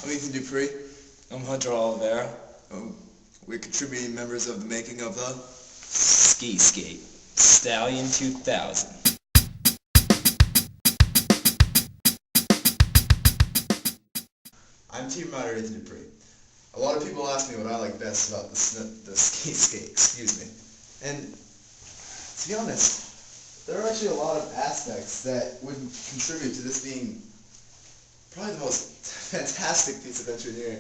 I'm Ethan Dupree. I'm Hunter Oliviera. We're contributing members of the making of the Skate Stallion 2000. I'm team rider Ethan Dupree. A lot of people ask me what I like best about the skate, excuse me. And to be honest, there are actually a lot of aspects that would contribute to this being probably the most fantastic piece of engineering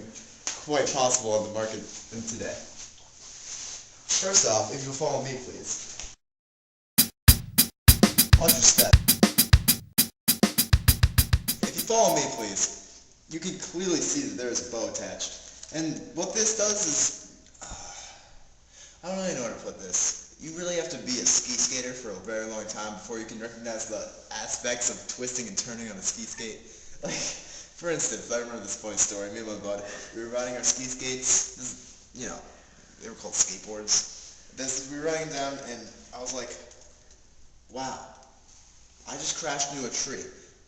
quite possible on the market today. First off, if you'll follow me please. Watch your step. If you follow me please, you can clearly see that there is a bow attached. And what this does is, I don't really know how to put this. You really have to be a ski skater for a very long time before you can recognize the aspects of twisting and turning on a ski skate. Like, for instance, I remember this funny story. Me and my buddy, we were riding our ski skates. They were called skateboards. We were riding down, and I was like, wow, I just crashed into a tree.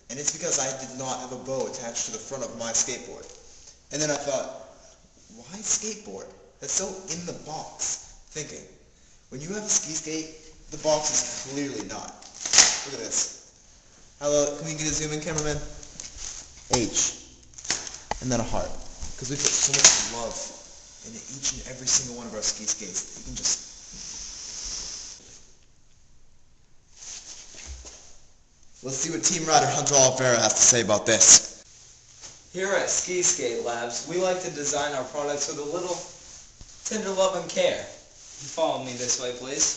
And it's because I did not have a bow attached to the front of my skateboard. And then I thought, why skateboard? That's so in the box. Thinking, when you have a ski skate, the box is clearly not. Look at this. Hello, can we get a zoom in, cameraman? H. And then a heart. Because we put so much love into each and every single one of our ski skates. You can just... Let's see what team rider Hunter Oliviera has to say about this. Here at Ski Skate Labs, we like to design our products with a little tender love and care. Follow me this way, please.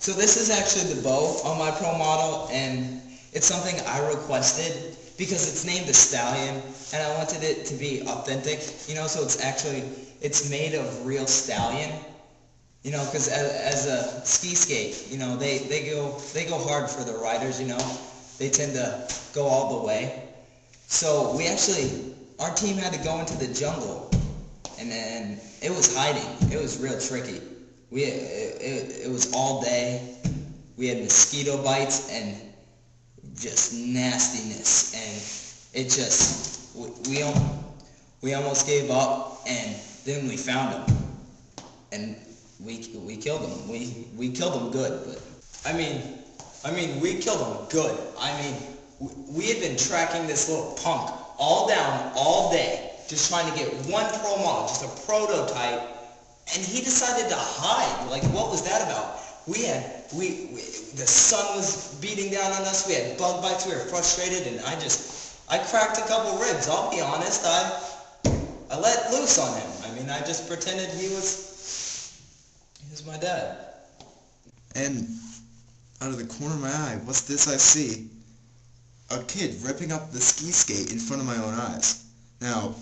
So this is actually the bow on my pro model, and it's something I requested because it's named the Stallion, and I wanted it to be authentic, so it's made of real stallion, because as a ski skate, they go hard for their riders, they tend to go all the way. So our team had to go into the jungle, and then it was hiding. It was real tricky. It was all day. We had mosquito bites and just nastiness, and it just we almost gave up, and then we found him, and we killed him. We killed him good, but I mean we killed him good. We had been tracking this little punk all day, just trying to get one pro model, just a prototype, and he decided to hide. Like, what was that about? The sun was beating down on us, we had bug bites, we were frustrated, and I cracked a couple ribs, I'll be honest. I let loose on him. I just pretended he was my dad. And out of the corner of my eye, what's this I see? A kid ripping up the ski skate in front of my own eyes. Now,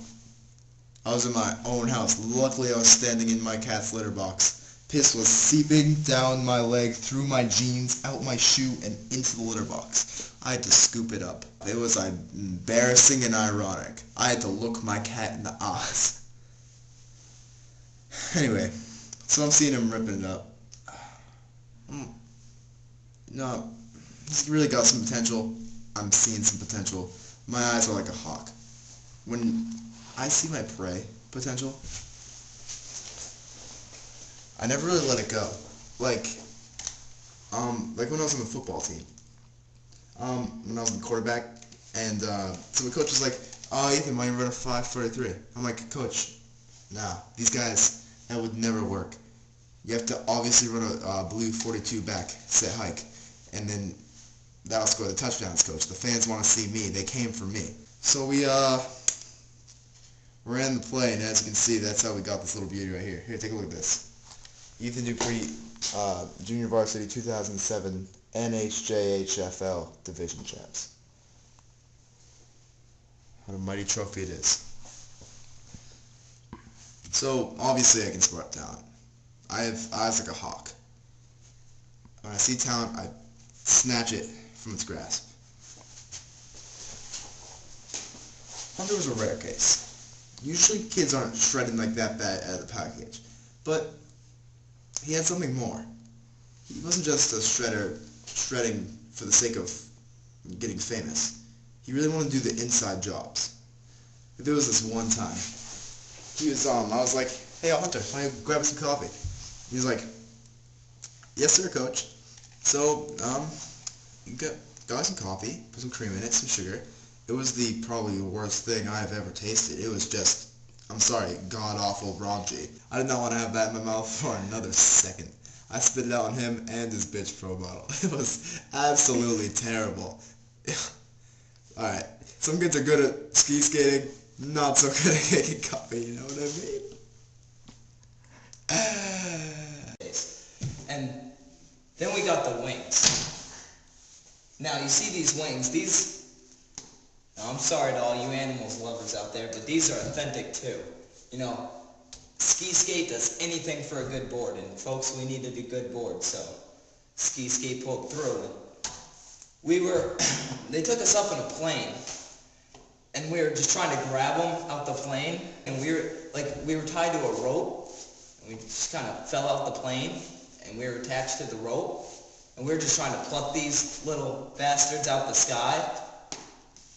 I was in my own house. Luckily, I was standing in my cat's litter box. Piss was seeping down my leg, through my jeans, out my shoe, and into the litter box. I had to scoop it up. It was embarrassing and ironic. I had to look my cat in the eyes. Anyway, so I'm seeing him ripping it up. No, he's really got some potential. I'm seeing some potential. My eyes are like a hawk. When I see my prey potential, I never really let it go. Like when I was on the football team, when I was the quarterback, and so the coach was like, "Oh, Ethan, why don't you run a 5.43?" I'm like, "Coach, nah, these guys, that would never work. You have to obviously run a blue 42 back set hike, and then that'll score the touchdowns, coach. The fans want to see me. They came for me." So we ran the play, and as you can see, that's how we got this little beauty right here. Here, take a look at this. Ethan Dupree, Junior Varsity 2007 NHJHFL Division Champs. What a mighty trophy it is. So, obviously I can spot talent. I have eyes like a hawk. When I see talent, I snatch it from its grasp. Hunter was a rare case. Usually kids aren't shredding like that bad out of the package, but he had something more. He wasn't just a shredder shredding for the sake of getting famous. He really wanted to do the inside jobs. There was this one time. He was I was like, hey Hunter, want to grab some coffee? He was like, yes sir, coach. So, you got some coffee, put some cream in it, some sugar. It was probably the worst thing I've ever tasted. It was just, I'm sorry, god-awful raunchy. I did not want to have that in my mouth for another second. I spit it out on him and his bitch pro bottle. It was absolutely terrible. Alright, some kids are good at ski skating, not so good at making coffee, you know what I mean? And then we got the wings. Now you see these wings, now, I'm sorry to all you animals lovers out there, but these are authentic too. You know, Ski Skate does anything for a good board, and folks, we needed a good board, so Ski Skate pulled through. They took us up in a plane, and we were just trying to grab them out the plane, and we were tied to a rope, and we just kind of fell out the plane, and we were attached to the rope, and we were just trying to pluck these little bastards out the sky.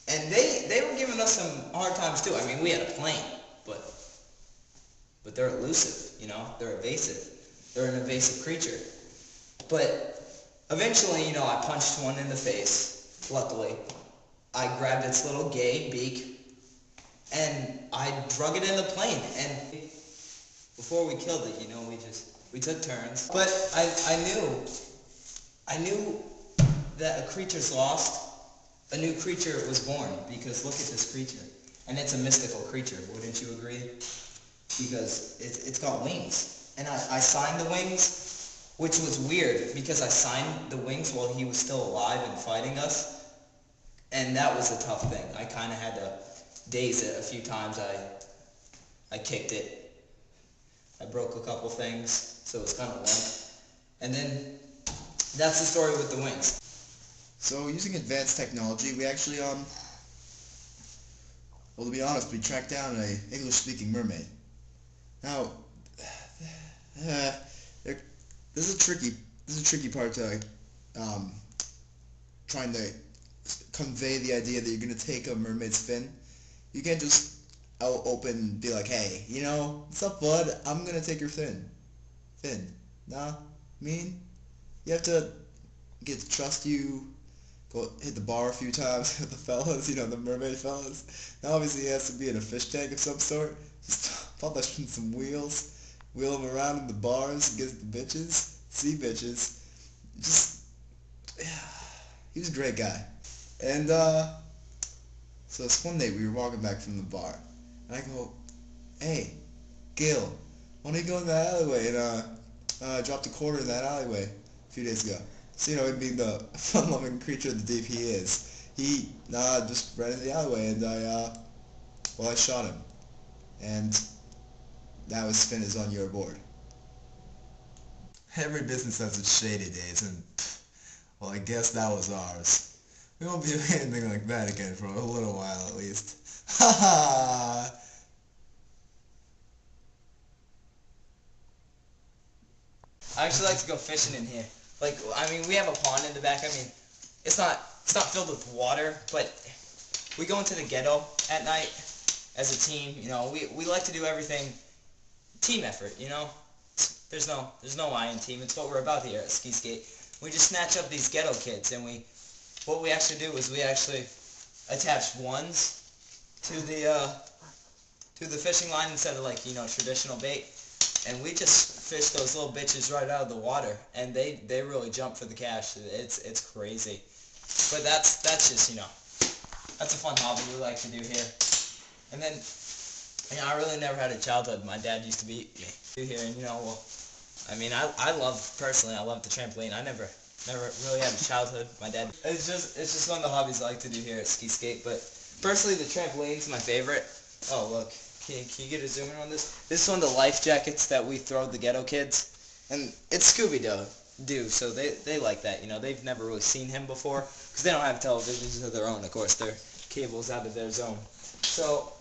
And they were giving us some hard times too. I mean, we had a plane, but they're elusive, you know? They're evasive. They're an evasive creature. But eventually, you know, I punched one in the face, luckily. I grabbed its little gay beak, and I drug it in the plane. And before we killed it, you know, we took turns. But I knew that a creature's lost. A new creature was born, because look at this creature. And it's a mystical creature, wouldn't you agree? Because it's got wings. And I signed the wings, which was weird, because I signed the wings while he was still alive and fighting us. And that was a tough thing. I kind of had to daze it a few times. I kicked it. I broke a couple things, so it was kind of limp. And then, that's the story with the wings. So using advanced technology, we actually, well, to be honest, we tracked down an English-speaking mermaid. Now, this is a tricky part to, trying to convey the idea that you're going to take a mermaid's fin. You can't just out open and be like, hey, you know, what's up, bud? I'm going to take your fin. Nah, mean? You have to get to trust you. Go hit the bar a few times with the fellas, you know, the mermaid fellas. Now obviously he has to be in a fish tank of some sort. Just pop that shit in some wheels, wheel him around in the bars against the bitches, sea bitches. Just, yeah, he was a great guy. And, so this one day we were walking back from the bar, and I go, hey, Gil, why don't you go in that alleyway and, dropped a quarter in that alleyway a few days ago. So, you know, it being the fun-loving creature of the deep he is, he just ran in the alleyway, and I shot him. And now his fin is on your board. Every business has its shady days, and, well, I guess that was ours. We won't be doing anything like that again for a little while, at least. Ha ha! I actually like to go fishing in here. Like, I mean, we have a pond in the back. I mean, it's not filled with water, but we go into the ghetto at night as a team. You know, we like to do everything team effort. You know, there's no I in team. It's what we're about here at Ski Skate. We just snatch up these ghetto kids, and what we actually do is we actually attach ones to the fishing line instead of, like, you know, traditional bait. And we just fish those little bitches right out of the water, and they really jump for the cash. It's crazy. But that's just, you know, that's a fun hobby we like to do here. And then, you know, I really never had a childhood. My dad used to beat me here, and, you know, well, I mean, I love the trampoline. I never really had a childhood. My dad. It's just one of the hobbies I like to do here at Ski Skate. But personally, the trampoline's my favorite. Oh, look. Can you get a zoom in on this? This is one of the life jackets that we throw the ghetto kids. And it's Scooby-Doo, so they like that. You know, they've never really seen him before, because they don't have televisions of their own, of course. They're cables out of their zone. So